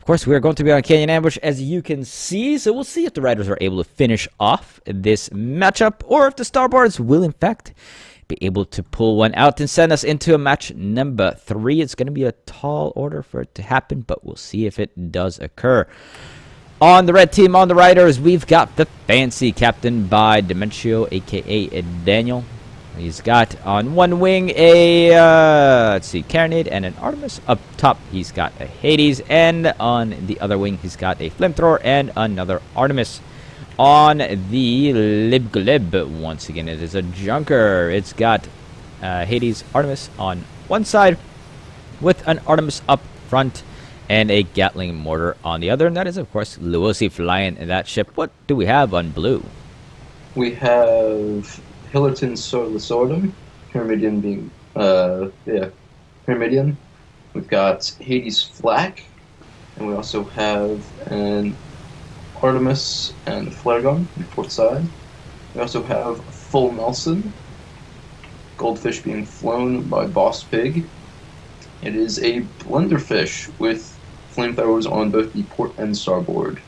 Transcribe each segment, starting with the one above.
Of course, we are going to be on Canyon Ambush, as you can see, so we'll see if the Riders are able to finish off this matchup, or if the Starbards will, in fact, be able to pull one out and send us into a match number 3. It's going to be a tall order for it to happen, but we'll see if it does occur. On the red team, on the Riders, we've got the Fancy, captained by Dementio, a.k.a. Daniel. He's got on one wing a, let's see, Carronade and an Artemis. Up top, he's got a Hades. And on the other wing, he's got a Flamethrower and another Artemis. On the Libglib, once again, it is a Junker. It's got Hades, Artemis on one side with an Artemis up front and a Gatling Mortar on the other. And that is, of course, Luosi flying in that ship. What do we have on blue? We have Hillerton's Swordless Ordum, Pyramidion being, Pyramidion. We've got Hades Flak, and we also have an Artemis and Flare Gun on port side. We also have Full Nelson, Goldfish being flown by Boss Pig. It is a Blenderfish with flamethrowers on both the port and starboard.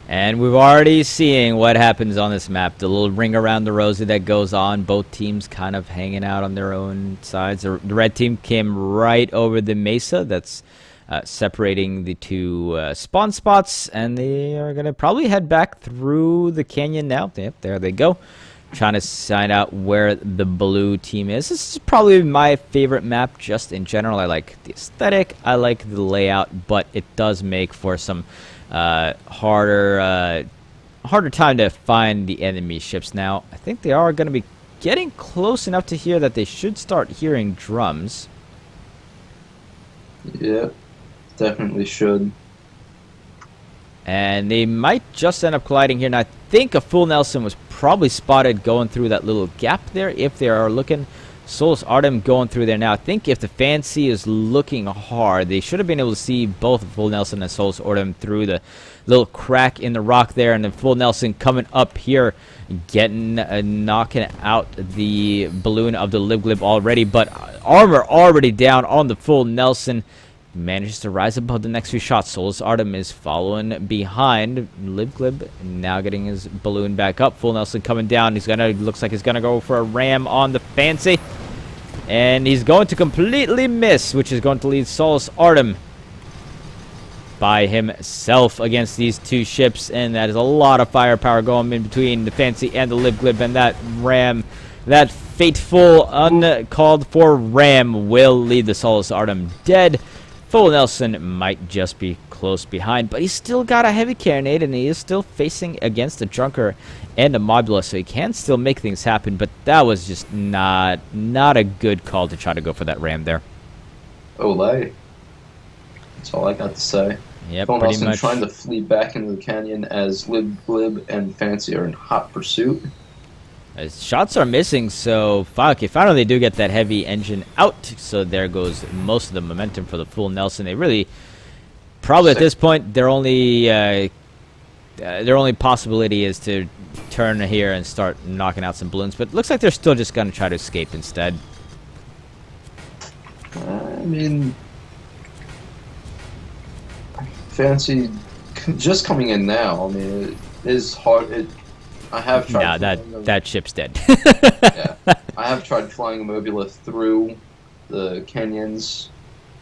And we're already seeing what happens on this map. The little ring around the rosy that goes on. Both teams kind of hanging out on their own sides. The red team came right over the mesa that's separating the two spawn spots. And they are going to probably head back through the canyon now. Yep, there they go. Trying to find out where the blue team is. This is probably my favorite map just in general. I like the aesthetic. I like the layout. But it does make for some harder time to find the enemy ships. Now I think they are going to be getting close enough to hear that they should start hearing drums. Yeah, definitely should. And they might just end up colliding here. And I think a Full Nelson was probably spotted going through that little gap there, if they are looking. Solus Artem going through there now. I think if the Fancy is looking hard, they should have been able to see both Full Nelson and Solus Artem through the little crack in the rock there. And then Full Nelson coming up here, getting knocking out the balloon of the Libglib already. But armor already down on the Full Nelson. Manages to rise above the next few shots. Solus Artem is following behind. Libglib now getting his balloon back up. Full Nelson coming down. He's gonna, looks like he's gonna go for a ram on the Fancy. And he's going to completely miss, which is going to leave Solus Artem by himself against these two ships. And that is a lot of firepower going in between the Fancy and the Libglib. And that ram, that fateful, uncalled for ram will leave the Solus Artem dead. Full Nelson might just be close behind, but he's still got a heavy carronade, and he is still facing against a Junker and a Mobula, so he can still make things happen, but that was just not a good call to try to go for that ram there. Olay. That's all I got to say. Yep, Full pretty Nelson much. trying to flee back into the canyon as Libglib and Fancy are in hot pursuit. Shots are missing, so fuck. If finally they do get that heavy engine out, so there goes most of the momentum for the Full Nelson. They really, probably at this point, their only possibility is to turn here and start knocking out some balloons. But it looks like they're still just going to try to escape instead. I mean, Fancy just coming in now. I mean, it is hard. I have tried. Nah, that ship's dead. Yeah, I have tried flying a Mobula through the canyons.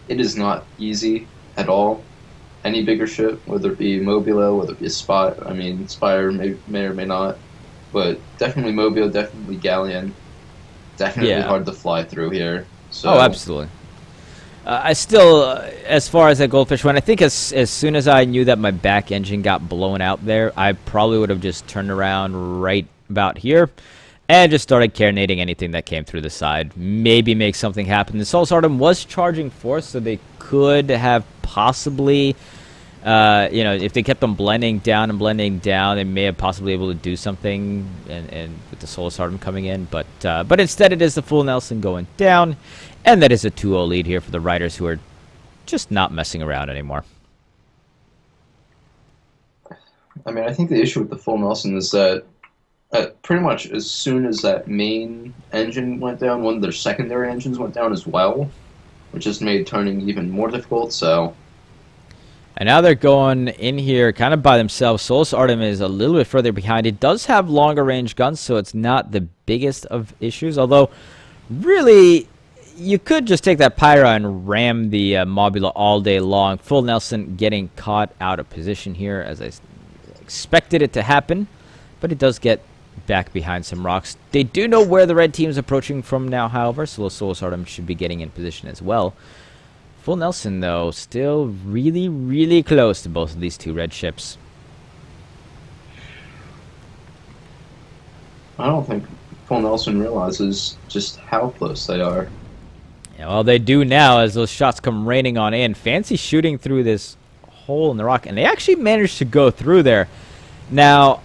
It is not easy at all. Any bigger ship, whether it be Mobula, whether it be a Spire, I mean, Spire may or may not, but definitely Mobula, definitely Galleon, definitely hard to fly through here. So. Oh, absolutely. I still, as far as that Goldfish went, I think as soon as I knew that my back engine got blown out there, I probably would have just turned around right about here and just started carronading anything that came through the side. Maybe make something happen. The Solus Artem was charging force, so they could have possibly, if they kept them blending down, they may have possibly able to do something, and with the Solus Artem coming in. But instead it is the Full Nelson going down. And that is a 2-0 lead here for the Riders, who are just not messing around anymore. I mean, I think the issue with the Full Nelson is that pretty much as soon as that main engine went down, one of their secondary engines went down as well, which just made turning even more difficult. So And now they're going in here kind of by themselves. Solus Artem is a little bit further behind. It does have longer range guns, so it's not the biggest of issues. Although, really, you could just take that Pyra and ram the Mobula all day long. Full Nelson getting caught out of position here, as I expected it to happen. But it does get back behind some rocks. They do know where the red team is approaching from now, however, so Solus Artem should be getting in position as well. Full Nelson, though, still really, really close to both of these two red ships. I don't think Full Nelson realizes just how close they are. Yeah, well, they do now as those shots come raining on in. Fancy shooting through this hole in the rock, and they actually managed to go through there. Now,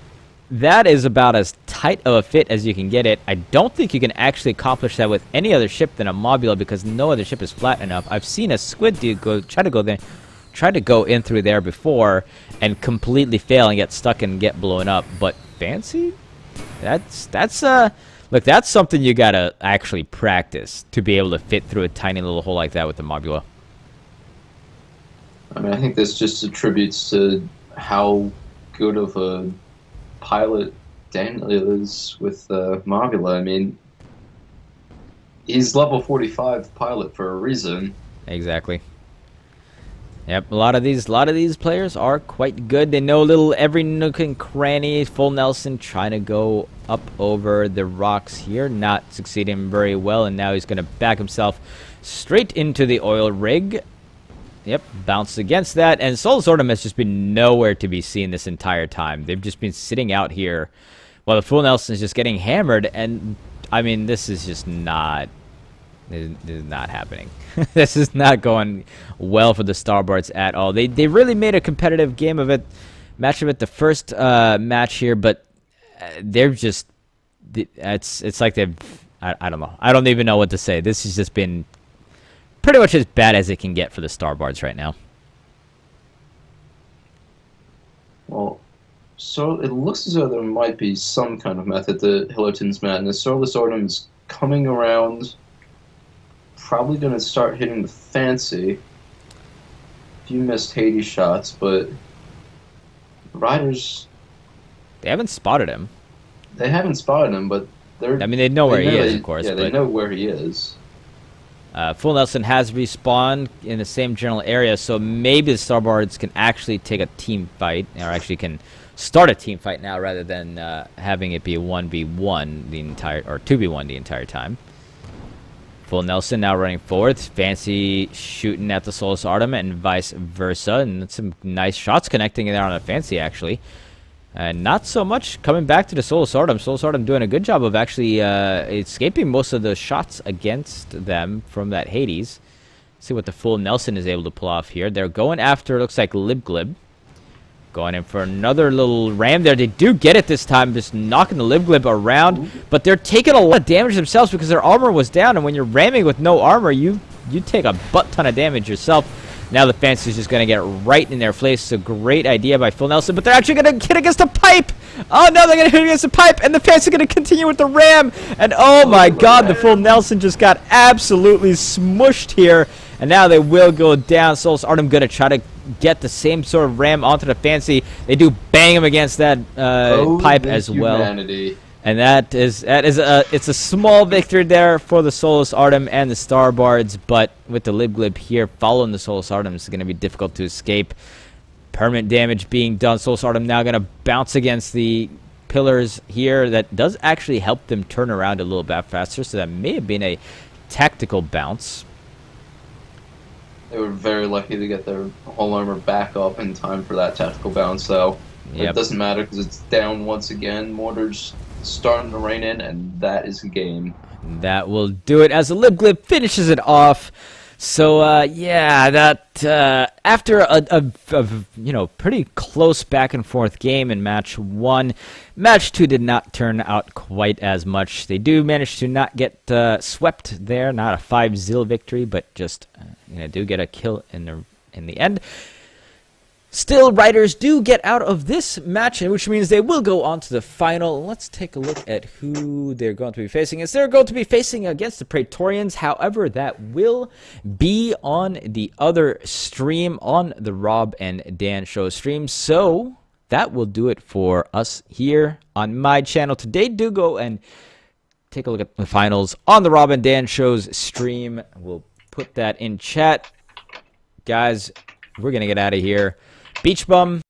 that is about as tight of a fit as you can get it. I don't think you can actually accomplish that with any other ship than a Mobula because no other ship is flat enough. I've seen a Squid dude try to go in through there before and completely fail and get stuck and get blown up. But Fancy, look, that's something you gotta actually practice to be able to fit through a tiny little hole like that with the Mobula. I mean, I think this just attributes to how good of a pilot Daniel is with Mobula. I mean, he's level 45 pilot for a reason. Exactly. Yep, a lot of these players are quite good. They know every nook and cranny. Full Nelson trying to go up over the rocks here, not succeeding very well, and now he's going to back himself straight into the oil rig. Yep, bounced against that, and Solus Artem has just been nowhere to be seen this entire time. They've just been sitting out here while the Full Nelson is just getting hammered, and, I mean, this is just not... This is not happening. This is not going well for the Starbards at all. They really made a competitive match of it the first match here, but they're just... It's like they've... I don't know. I don't even know what to say. This has just been... pretty much as bad as it can get for the Starbards right now. Well, so it looks as though there might be some kind of method to Hillerton's madness. Solus Artem is coming around, probably going to start hitting the Fancy. A few missed Hades shots, but Ryders... They haven't spotted him. They haven't spotted him, but they're... I mean, they know where he is, of course. Yeah, they know where he is. Full Nelson has respawned in the same general area, so maybe the Starbards can actually take a team fight, or actually can start a team fight now rather than having it be a 1v1 the entire, or 2v1 the entire time. Full Nelson now running forward. Fancy shooting at the Solus Artem and vice versa, and some nice shots connecting there on a Fancy, actually. And not so much coming back to the Solus Artem. Solus Artem doing a good job of actually escaping most of the shots against them from that Hades. See what the Full Nelson is able to pull off here. They're going after, looks like, Libglib. Going in for another little ram there. They do get it this time, just knocking the Libglib around. But they're taking a lot of damage themselves because their armor was down. And when you're ramming with no armor, you take a butt ton of damage yourself. Now the Fancy is just going to get right in their face. It's a great idea by Full Nelson, but they're actually going to hit against a pipe. Oh, no, they're going to hit against a pipe, and the Fancy are going to continue with the ram. And, oh, my God, the Full Nelson just got absolutely smushed here. And now they will go down. Solus Artem going to try to get the same sort of ram onto the Fancy. They do bang him against that pipe as well. Humanity. And it's a small victory there for the Solus Artem and the Starbards, but with the Libglib here following the Solus Artem, it's going to be difficult to escape. Permanent damage being done. Solus Artem now going to bounce against the pillars here. That does actually help them turn around a little bit faster, so that may have been a tactical bounce. They were very lucky to get their whole armor back up in time for that tactical bounce, though. Yep. It doesn't matter because it's down once again. Mortar's starting to rain in, and that is a game. That will do it as the Libglib finishes it off. So, yeah, that after a pretty close back and forth game in match 1, match 2 did not turn out quite as much. They do manage to not get swept there, not a 5-0 victory, but just do get a kill in the end. Still, Ryders do get out of this match, which means they will go on to the final. Let's take a look at who they're going to be facing. They're going to be facing against the Praetorians. However, that will be on the other stream, on the Rob and Dan show stream. So that will do it for us here on my channel today. Do go and take a look at the finals on the Rob and Dan show's stream. We'll put that in chat. Guys, we're going to get out of here. Beach Bum.